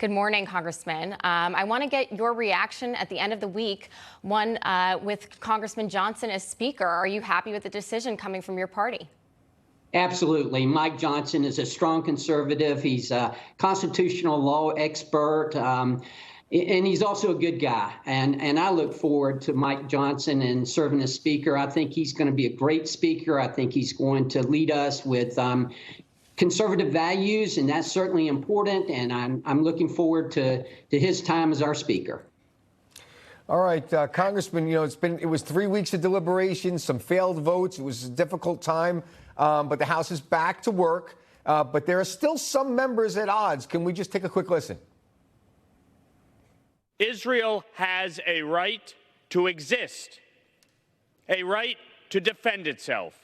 Good morning, Congressman. I want to get your reaction at the end of the week, one with Congressman Johnson as Speaker. Are you happy with the decision coming from your party? Absolutely. Mike Johnson is a strong conservative. He's a constitutional law expert, and he's also a good guy. And I look forward to Mike Johnson and serving as Speaker. I think he's going to be a great Speaker. I think he's going to lead us with conservative values, and that's certainly important. And I'm looking forward to his time as our Speaker. All right, Congressman, it was 3 weeks of deliberation, some failed votes. It was a difficult time, but the House is back to work. But there are still some members at odds. Can we just take a quick listen? Israel has a right to exist, a right to defend itself.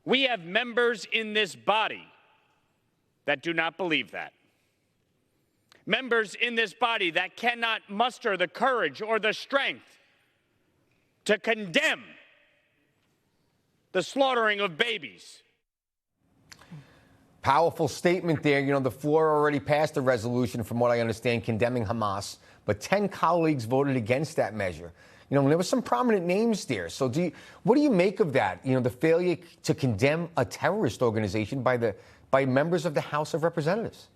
We have members in this body that do not believe that. Members in this body that cannot muster the courage or the strength to condemn the slaughtering of babies. Powerful statement there. The floor already passed a resolution, from what I understand, condemning Hamas, but 10 colleagues voted against that measure. There were some prominent names there. So what do you make of that? The failure to condemn a terrorist organization by members of the House of Representatives.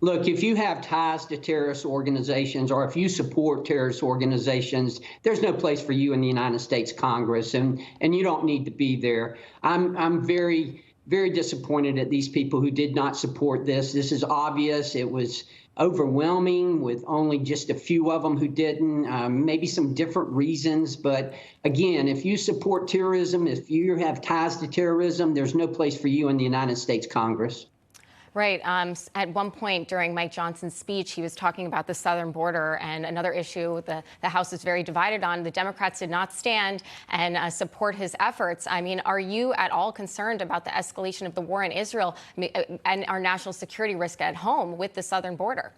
Look, if you have ties to terrorist organizations or if you support terrorist organizations, there's no place for you in the United States Congress, and you don't need to be there. I'm very, very disappointed at these people who did not support this. This is obvious. It was overwhelming with only just a few of them who didn't, maybe some different reasons. But again, if you support terrorism, if you have ties to terrorism, there's no place for you in the United States Congress. Right. At one point during Mike Johnson's speech, he was talking about the southern border and another issue the House is very divided on. The Democrats did not stand and support his efforts. I mean, are you at all concerned about the escalation of the war in Israel and our national security risk at home with the southern border?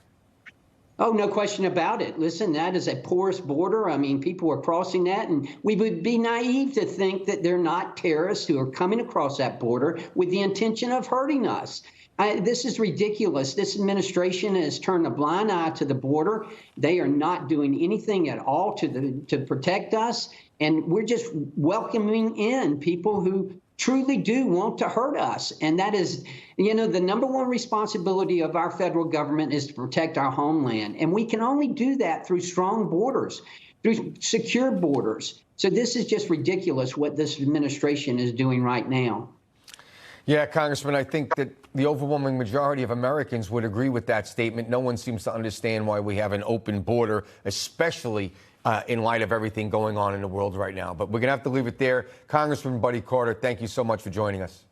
Oh, no question about it. Listen, that is a porous border. I mean, people are crossing that, and we would be naive to think that they're not terrorists who are coming across that border with the intention of hurting us. This is ridiculous. This administration has turned a blind eye to the border. They are not doing anything at all to protect us. And we're just welcoming in people who truly do want to hurt us. And that is, the number one responsibility of our federal government is to protect our homeland. And we can only do that through strong borders, through secure borders. So this is just ridiculous what this administration is doing right now. Yeah, Congressman, I think that the overwhelming majority of Americans would agree with that statement. No one seems to understand why we have an open border, especially in light of everything going on in the world right now. But we're going to have to leave it there. Congressman Buddy Carter, thank you so much for joining us.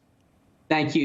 Thank you.